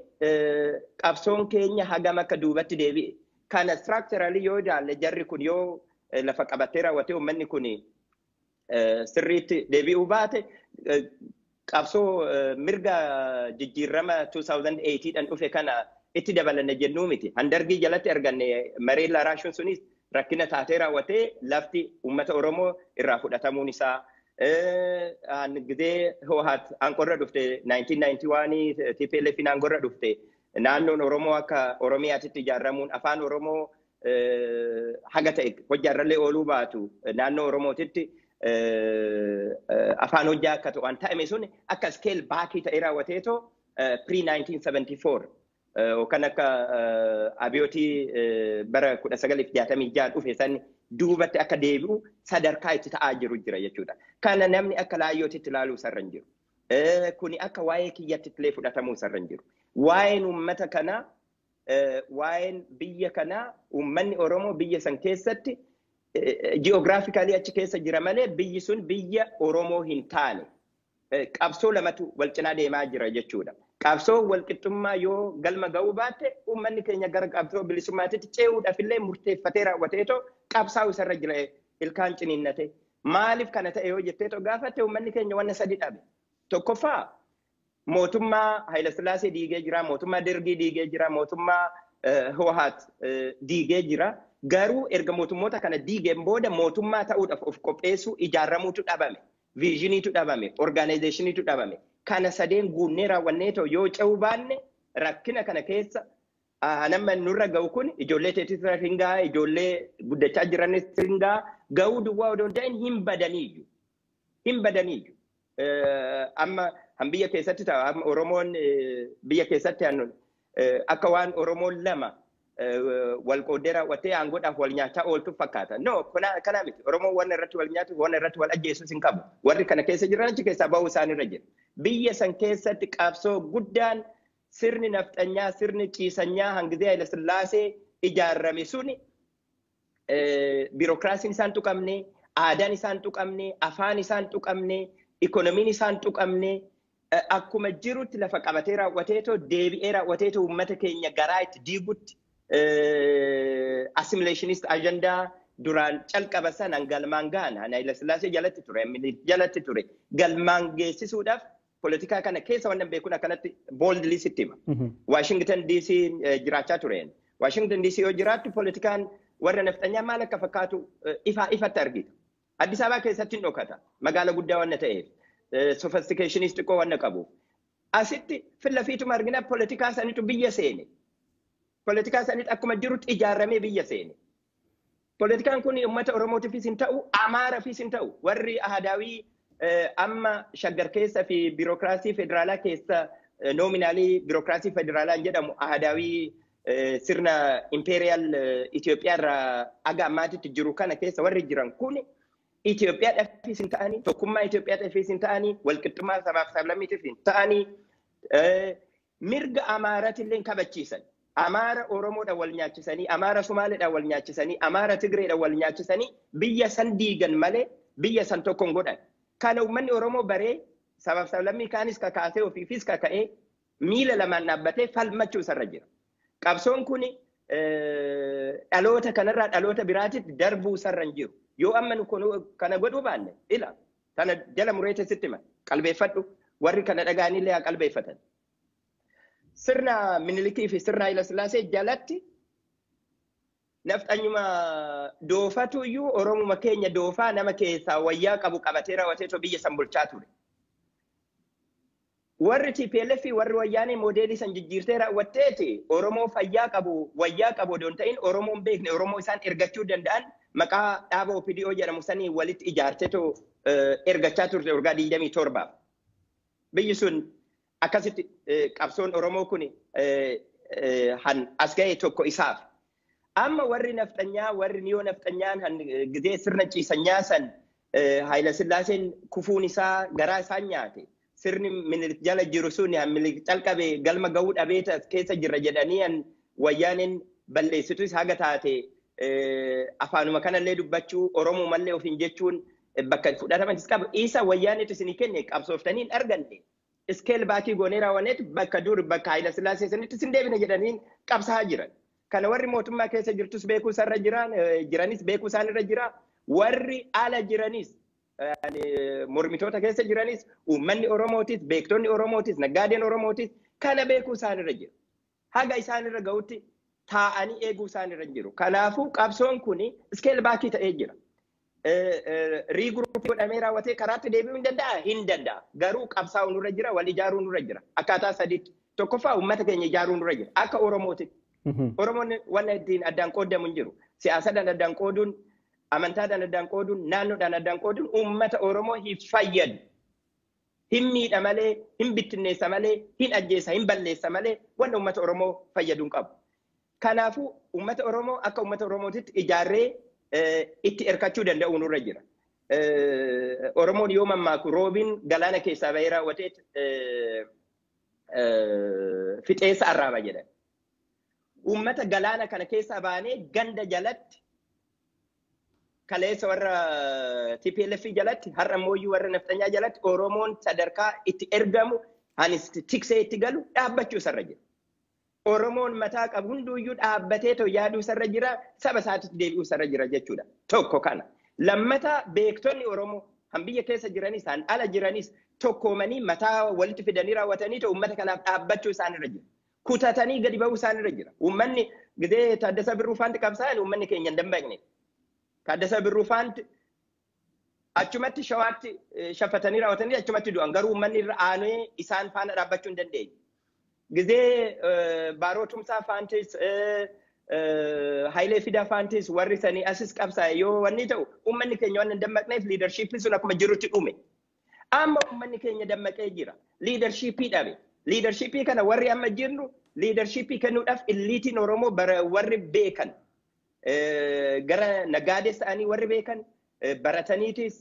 qabsoon keenya hagam akka duubatti deebi'e. Kana structurally yoo ilaalle jarri kun yoo lafa qabattee raawwatee uummanni kun sirriitti deebi'uu baate qabsoo mirga jijjiirama 2008dhaan dhufe kana itti dabalanne jennuu miti. Handargii jalatti arganne Mareen Laraashuun sunis rakkina taatee raawwatee lafti uummata Oromoo irraa fudhatamuun isaa gidee ho'aat aanqorra dhufte 1991 TPLF aanqorra dhufte naannoon Oromoo akka Oromiyaatitti ijaaramuun afaan Oromoo haga ta'e hojjaarrallee ooluu baatu naannoo Oromootitti afaan hojjaa akka ta'u waan ta'ame sun akka scale baakii ta'ee raawwateetoo pre-1974 kan akka abiyootii bara 1966 dhufe san duubatti akka deebi'u sadarkaa itti ta'aa jiru jira jechuudha. Kana namni akka laayyootitti ilaaluu sarra hin jiru. Kuni akka waa'ee kiyyatti illee fudhatamuu sarra hin jiru. Waa'een uummata kanaa waa'een biyya kanaa uummanni Oromoo biyya san keessatti ji'oogiraafikaalii achi keessa jira malee biyyi sun biyya Oromoo hin taane. Qabsoo lamatu wal cinaa deemaa jira jechuudha. Qabsoo walqixxummaa yoo galma ga'uu baatte uummanni keenya gara qabsoo bilisummaatitti ce'uudhaaf illee murteeffatee raawwateetoo qabsaa'u isarra jira ilkaan ciniinnate. Maaliif kana ta'e yoo jetteetoo gaafatte uummanni keenya wanna sadi dhabe. Tokkoffaa mootummaa Hayilasillaasee diigee jira, mootummaa Dergii diigee jira, mootummaa Hohaat diigee jira. Garuu erga mootummoota kana diigeen booda mootummaa ta'uudhaaf of qopheessuu ijaaramuutu dhabame. Viizhiniitu dhabame, orgaanayizeeshiniitu dhabame. Kana sadeen guunnee raawwanneetoo yoo ce'uu baanne rakkina kana keessa nama nurra ga'u kun ijoollee teessisa hin ga'a, ijoollee guddachaa jiranis hin ga'a, ga'uu duwwaa odoo hin ta'in hin badaniiyyu. Hin badaniiyyu. Amma biyya keessatti ta'a, amma Oromoon biyya keessatti akka waan Oromoon lama wal qooddee raawwattee aangoodhaaf wal nyaachaa ooltu fakkaata. No, kana miti. Oromoon waan irratti wal nyaatu, waan irratti wal ajjeesus hin qabu. Warri kana keessa jiran achi keessaa bahuu isaanirra jira. Biyya san keessatti qabsoo guddaan sirni nafxanyaa, sirni ciisanyaa hangizee Hayilasillaasee ijaarame suni biirokiraasiin isaan tuqamne, aadaan isaan tuqamne, afaan isaan tuqamne, ikonomiin isaan tuqamne, akkuma jirutti lafa qabatee raawwateetoo deebi'ee raawwateetoo uummata keenya garaa itti diigutti assimilationist agendaa duraan calqaba sanan galmaan gaana Hayilasillaasee jalatti ture galmaan geessisuudhaaf politikaa kana keessa waan beekuun akkanatti boldly sitti hima. Washington DC jiraachaa tureen. Washington DC yoo jiraattu politikaan warra nafxanyaa maal akka fakkaatu ifatti argita. Addis Ababaa keessatti hin dhokata. Magaala guddaa waan ta'eef. Sophisticationist xiqqoo waan qabuuf. Asitti filafiituma argina politikaa sanitu biyya seene. Politikaa sanitti akkuma jirutti ijaaramee biyya seene. Politikaan kun uummata Oromootiifis hin ta'u, Amaaraafis hin ta'u. Warri ahadaawii amma shaggar keessa fi biirokiraasii federaalaa keessa noominaalii biirokiraasii federaalaa jedhamu ahadaawii sirna imperial Itoophiyaa irraa aga ammaatitti jiru kana keessa warri jiran kun Itoophiyaadhaafis hin ta'anii, tokkummaa Itoophiyaadhaafis hin ta'anii, walqixxummaa sabaaf sablammiitiif hin ta'anii, mirga Amaaraatillee kabachiisan. Amaara Oromoodhaan wal nyaachisanii, Amaara Sumaaleedhaan wal nyaachisanii, Amaara Tigreedhaan wal nyaachisanii biyya san diigan malee biyya san tokko hin godhan. Kana uummanni Oromoo baree sabaaf sablammii kaanis kakaasee ofiifis kaka'ee miila lamaan dhaabbatee falmachuu isarra jira. Qabsoon kun dhaloota kanarraa dhaloota biraatitti darbuu sarra hin jiru. Yoo amma nu kana godhuu baanne ila kana jala mureete sitti hima qalbeeffadhu warri kana dhagaanillee haa qalbeeffatan. Sirna Minilikii fi sirna Haayila Sillaasee jalatti nafxanyuma doofatu iyyuu Oromuma keenya doofaa nama keessaa wayyaa qabu qabatee raawwateetoo biyya san bulchaa ture. Warri TPLF warri wayyaanee moodeelii san jijjiirtee raawwatteeti Oromoo fayyaa qabu wayyaa qabu odoon ta'in Oromoon beekne Oromoo isaan ergachuu danda'an maqaa dhaaba OPDO jedhamu sanii walitti ijaarteetoo ergachaa turte waggaa 27. Biyyi sun akkasitti qabsoon Oromoo kun han as ga'e tokko isaaf. Amma warri nafxanyaa warri niyoo nafxanyaan gizee sirna ciisanyaa san Haayila Sillaaseen kufuun isaa garaa isaan nyaate. Sirni Minilik jala jiru sun Minilik calqabe galma ga'uu dhabeeta keessa jirra jedhanii wayyaaneen balleessitus haga taate afaanuma kanallee dubbachuu Oromoo mallee ofiin jechuun bakka fudhatamanis qabu. Isa wayyaaneetu isinii kenne qabsooftanii hin arganne. Iskeel baakii goonee raawwaneetu bakka dur bakka Haayila Sillaasee sanitti sin deebine jedhanii qabsaa jiran. Kana warri mootummaa keessa jirtus beekuu isarra jiranis beekuu isaanirra jira. Warri ala jiranis mormitoota keessa jiranis uummanni Oromootis beektonni Oromootis naggaadeen Oromootis kana beekuu isaanirra jira. Haga isaanirra ga'utti taa'anii eeguu isaanirra jiru. Kanaafuu qabsoon kun iskeel baakii ta'ee jira. Riiguruuppii godhamee raawwatee karaatti deebi'uu hin danda'a? Hin danda'a. Garuu qabsaa'uu nurra jira, wal ijaaruu nurra jira. Akkaataa sadiitti. Tokkoffaa uummata keenya ijaaruu nurra jira. Akka Oromootitti. Oromoon waan ittiin addaan qoodamu hin jiru. Siyaasadhaan addaan qooduun, amantaadhaan addaan qooduun, naannoodhaan addaan qooduun uummata Oromoo hin fayyadu. Hin miidha malee, hin bittinneessa malee, hin ajjeessa, hin balleessa malee waan uummata Oromoo fayyaduu hin qabu. Kanaafuu uummata Oromoo akka uummata Oromootitti ijaarree itti erkachuu danda'u nurra jira. Oromoon yoo mammaaku roobiin galaana keessaa bahee raawwatee fixeensa arraaba jedhan. Uummata galaana kana keessaa baanee ganda jalatti kaleessa warra TPLF jalatti har'a mooyyuu warra nafxanyaa jalatti Oromoon sadarkaa itti ergamu anis tiksee itti galu dhaabbachuu isarra jira. Oromoon mataa qabu hunduuyyuu dhaabbatee too yaaduu isarra jira saba isaatitti deebi'uu isarra jira jechuudha. Tokko kana. Lammata beektonni Oromoo han biyya keessa jiranis han ala jiranis tokkoomanii mataa walitti fidanii raawwatanii too uummata kanaaf dhaabbachuu isaanirra jira. Kutatanii gadi ba'uu isaanirra jira. Uummanni gidee Taaddasaa Birruufaanti qabsaa'an uummanni keenya hin dammaqne. Taaddasaa Birruufaanti achumatti shawaatti shaffatanii raawwatanii achumatti du'an. Garuu uummanni irra aanee isaan faana dhaabbachuu hin dandeenye. Gizee Baaroo Tumsaa Faantis, Hayilee Fidaa Faantis warri sanii asis qabsaa'e yoo wanni ta'u uummanni keenya waan hin dammaqneef liidarshiippii sun akkuma jirutti dhume. Amma uummanni keenya dammaqee jira. Liidarshiippii dhabe. Liidarshiippii kana warri amma jirnu liidarshiippii kennuudhaaf illiitiin Oromoo warri beekan gara nagaadees ta'anii warri beekan barataniitis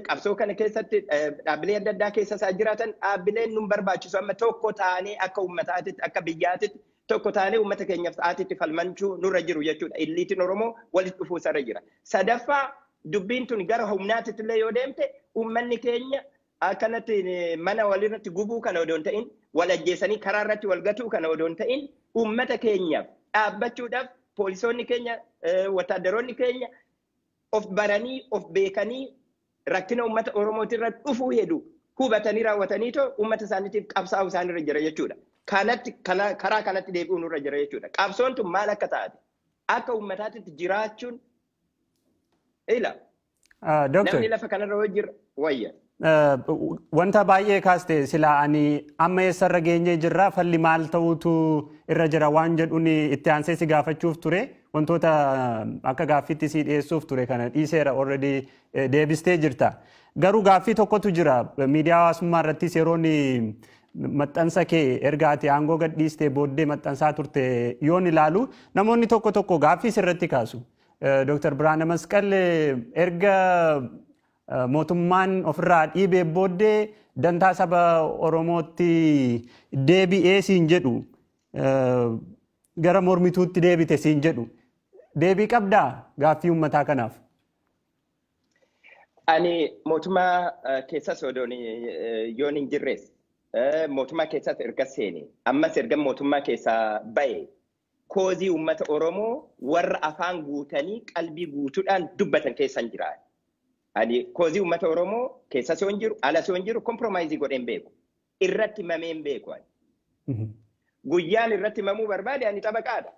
qabsoo kana keessatti dhaabbilee adda addaa keessa isaa jiraatan dhaabbileen nun barbaachisu amma tokko taanee akka uummataatitti akka biyyaatitti tokko taanee uummata keenyaaf sa'aatitti falmachuu nurra jiru jechuudha. Illiitiin Oromoo walitti dhufuu isarra jira. Sadaffaa dubbiin tun gara humnaatitti illee yoo deemte uummanni keenya akkanatti mana walirratti gubuu kana odoon ta'in wal ajjeesanii karaa irratti wal gatuu kana odoon ta'in uummata keenyaaf dhaabbachuudhaaf poolisoonni keenya wataaddaroonni keenya of baranii of beekanii rakkina uummata Oromootirra dhufuu hedduu hubatanii raawwatanii too uummata isaaniitiif qabsaa'uu isaanirra jira jechuudha. Karaa kanatti deebi'uu nurra jira jechuudha. Qabsoon tun maal akka taate akka uummataatitti jiraachuun ila namni lafa kanarra hojii jira wayya. Wanta baay'ee kaaste silaa ani amma eessarra geenyee jirra falli maal ta'uutu irra jira waan jedhuun itti aansee si gaafachuuf ture wantoota akka gaaffiitti si dhiyeessuuf ture kana dhiiseera already deebistee jirta. Garuu gaaffii tokkotu jira miidiyaa hawaasummaa irrattis yeroon maxxansa kee erga ati aangoo gadhiistee booddee maxxansaa turte yoon ilaalu namoonni tokko gaaffii sirratti kaasu. Dr. Biraana Masqal erga mootummaan ofirraa dhiibee booddee dantaa saba Oromootti deebi'ee siin jedhu gara mormituutti deebite siin jedhu deebii qabdaa gaaffii uummataa kanaaf? Ani mootummaa keessas odoon yoon hin jirres mootummaa keessas erga seene ammas erga mootummaa keessaa bahe koozii uummata Oromoo warra afaan guutanii qalbii guutuudhaan dubbatan keessan jira. Ani koozii uummata Oromoo keessa soo hin jiru, ala soo hin jiru, komproomaayizii godheen beeku. Irratti mameen beeku. Guyyaan irratti mamuu barbaade ani xabaqaadha.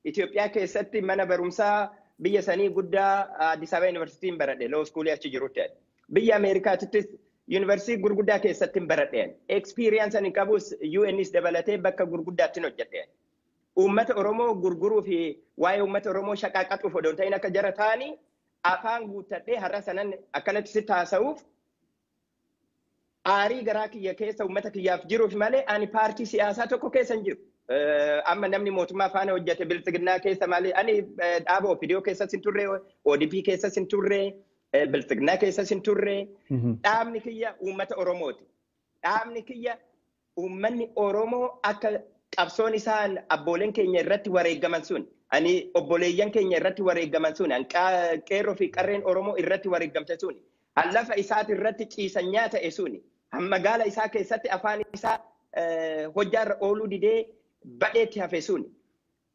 Itoophiyaa keessatti mana barumsaa biyya sanii guddaa Addis Ababa Yuunivarsiitiin baradhe, loo iskuulii achi jirutti. Biyya Ameerikaatittis yuunivarsiitii gurguddaa keessatti baradheen. Ekspiriyaansa ani qabus UNs dabalatee bakka gurguddaatti hojjedheen. Uummata Oromoo gurguruu fi waa'ee uummata Oromoo shaqaaqatuuf odoo ta'in akka jara ta'anii afaan guuttadhee har'a sanan akkanatti sitti haasa'uuf aarii garaa kiyya keessa uummata kiyyaaf jiruuf malee ani paartii siyaasaa tokko keessa hin jiru. Amma namni mootummaa faana hojjete biltsiginnaa keessa malee ani dhaaba OPDO keessas hin turre, ODP keessas hin turre, biltsiginnaa keessas hin turre. Dhaabni kiyya uummata Oromooti. Dhaabni kiyya uummanni Oromoo akka qabsoon isaan abbooleen keenya irratti wareegaman sun, ani obboleeyyan keenya irratti wareegaman sun, qeerroo fi qarreen Oromoo irratti wareegamte sun, lafa isaati irratti ciisanyaa ta'e sun, magaala isaa keessatti afaan isaa hojjaarra ooluu didee badheetti hafe sun,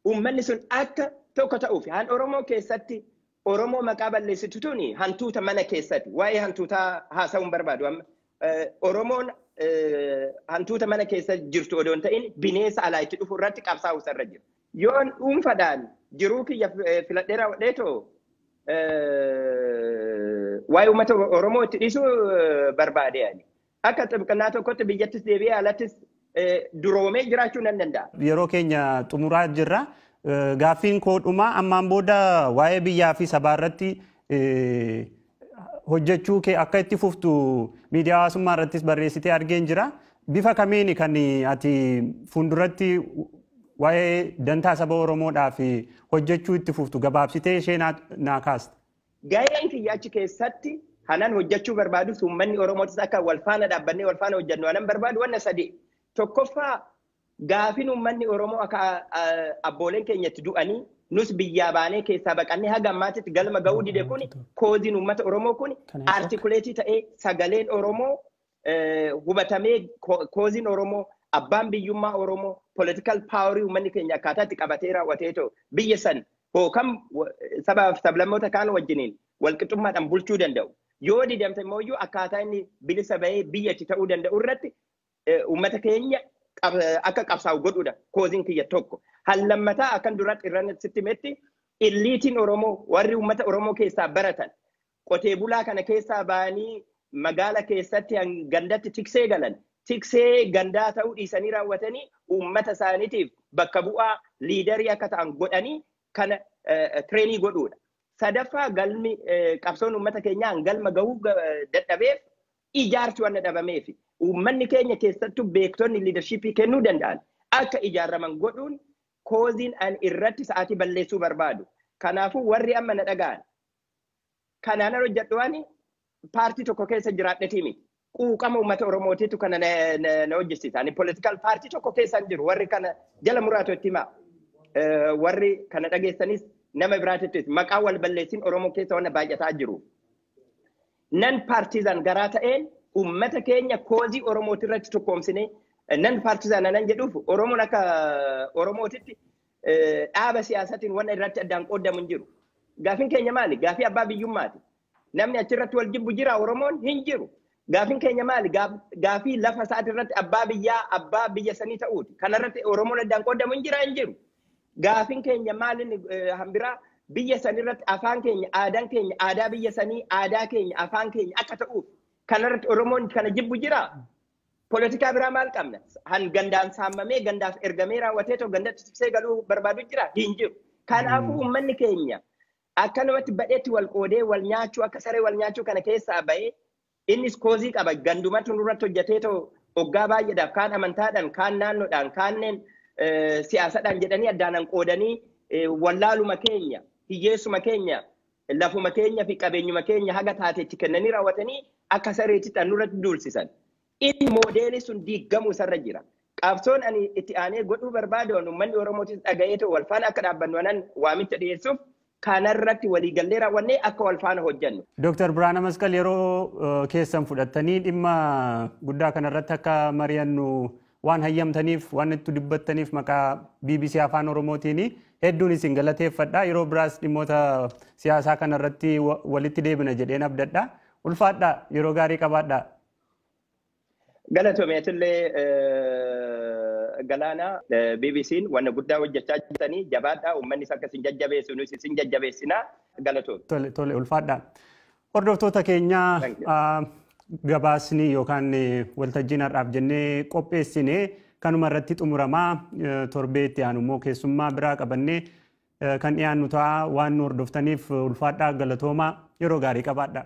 uummanni sun akka tokko ta'uuf han Oromoo keessatti Oromoo maqaa balleessitu tuni hantuuta mana keessatti waa'ee hantuutaa haasa'uun barbaadu. Oromoon hantuuta mana keessa jirtu odoo hin ta'in bineensa alaa itti dhufu irratti qabsaa'u sarra jira. Yoon dhuunfadhaan jiruu kiyya filadhee raawwadheetoo waa'ee uummata Oromoo itti dhiisuu barbaade ani. Akka xibqannaa tokkotti biyyattis deebi'ee alattis duroomee jiraachuu nan danda'a. Yeroo keenya xumuraa jirra. Gaaffiin koo dhumaa ammaan booda waa'ee biyyaa fi sabaa irratti hojjechuu kee akka itti fuftu miidiyaa hawaasummaa irrattis barreessitee argeen jira. Bifa kamiini kan ati fuulduratti waa'ee dantaa saba Oromoodhaaf hojjechuu itti fuftu gabaabsitee ishee naa kaasta? Gaheen kiyya achi keessatti hanan hojjechuu barbaadus uummanni Oromootis akka wal faana dhaabbannee wal faana hojjennu hanan barbaadu wanna sadii. Tokkoffaa gaafin uummanni Oromoo akka abbooleen keenyatti du'anii nus biyyaa baanee keessaa baqannee haga ammaatitti galma ga'uu dide kun kooziin uummata Oromoo kun artikuleetii ta'ee sagaleen Oromoo hubatamee kooziin Oromoo abbaan biyyummaa Oromoo political power uummanni keenya akkaataatti qabatee raawwateetoo biyya san hookam sabaaf sablammoota kaan wajjiniin walqixxummaadhaan bulchuu danda'u. Yoo didamte immoo akkaataa inni bilisa bahee biyyatti ta'uu danda'u irratti uummata keenya akka qabsaa'u godhuudha kooziin kiyya tokko. Hallammataa akkan duratti irraan sitti metti illiitiin Oromoo warri uummata Oromoo keessaa baratan qotee bulaa kana keessaa ba'anii magaala keessatti gandatti tiksee galan tiksee gandaa ta'uu dhiisanii raawwatanii uummata isaaniitiif bakka bu'aa liidarii akka ta'an godhanii kana tireenii godhuudha. Sadaffaa galmi qabsoon uummata keenyaan galma gahuu dadhabeef ijaarsi waan dhabameef uummanni keenya keessattuu beektonni liidarshiipii kennuu danda'an akka ijaaraman godhuun kooziin an irratti sa'aatii balleessuu barbaadu. Kanaafuu warri amma na dhaga'an kanaan hojjedhu waan paartii tokko keessa jiraadhetii miti. Quuqama uummata Oromootiitu kana na hojjisiisa. Ani political paartii tokko keessa hin jiru. Warri kana jala muraatu itti himaa. Warri kana dhageessanis nama biraatittis maqaa wal balleessin Oromoo keessa waan baay'ataa jiru. Nan paartiizan garaa ta'een uummata keenya koozii Oromooti irratti tokkoomsine nan paartiizan nan jedhuuf Oromoon akka Oromootitti dhaaba siyaasatiin waan irratti addaan qoodamu hin jiru. Gaafin keenya maali? Gaafii abbaa biyyummaati. Namni achirratti wal jibbu jira Oromoon hin jiru. Gaafin keenya maali? Gaafii lafa isaati irratti abbaa biyya sanii ta'uuti. Kanarratti Oromoon addaan qoodamu hin jira hin jiru. Gaafin keenya maali hambiraa biyya sanirratti afaan keenya, aadaan keenya, aadaa biyya sanii, aadaa keenya, afaan keenya akka ta'uuf kanarratti Oromoon kana jibbu jira. Poolitikaa biraa maal qabna? Han gandaan saammamee gandaaf ergamee raawwatee too gandatti tiksee galuu barbaadu jira hin jiru. Kanaafuu uummanni keenya akkanumatti badheetti wal qoodee wal nyaachuu akka saree wal nyaachuu kana keessaa bahee innis koozii qaba gandumatu nurratti hojjetee too hoggaa baay'eedhaaf kaan amantaadhaan kaan naannoodhaan kaanneen siyaasadhaan jedhanii addaanan qoodanii wallaaluma keenya hiyyeessuma keenya lafuma keenya fi qabeenyuma keenya haga taateetti kennanii raawwatanii akka sareetitti nurratti duulsisan. Inni moodeelii sun diigamuu isarra jira. Qabsoon ani itti aanee godhuu barbaadu uummanni Oromootis dhaga'ee too wal faana akka dhaabbannu anan waamicha dhiyeessuuf kanarratti waliigallee raawwannee akka wal faana hojjennu. Dr. Biraana Masqal yeroo keessan fudhattanii dhimma guddaa kanarratti akka mari'annu waan hayyamtaniif waan itti dubbattaniif maqaa BBC Afaan Oromootiin hedduun isin galateeffadha. Yeroo biraas dhimmoota siyaasaa kanarratti walitti deebina jedheen abdadha. Ulfaadha yeroo gaarii qabaadha. Galatoomeetillee Galaana BBC'n waan guddaa hojjechaa jirtanii jabaadhaa uummanni akka isin jajjabeessu nus isin jajjabeessinaa galatoomne. Tole ulfaadha. Hordoftoota keenya gabaasni yookaan waltajjiin har'aaf jennee qopheessine kanuma irratti xumuramaa torbee itti aanu immoo keessummaa biraa qabannee kan dhiyaannu ta'a waan nu hordoftaniif ulfaadhaa galatoomaa yeroo gaarii qabaadha.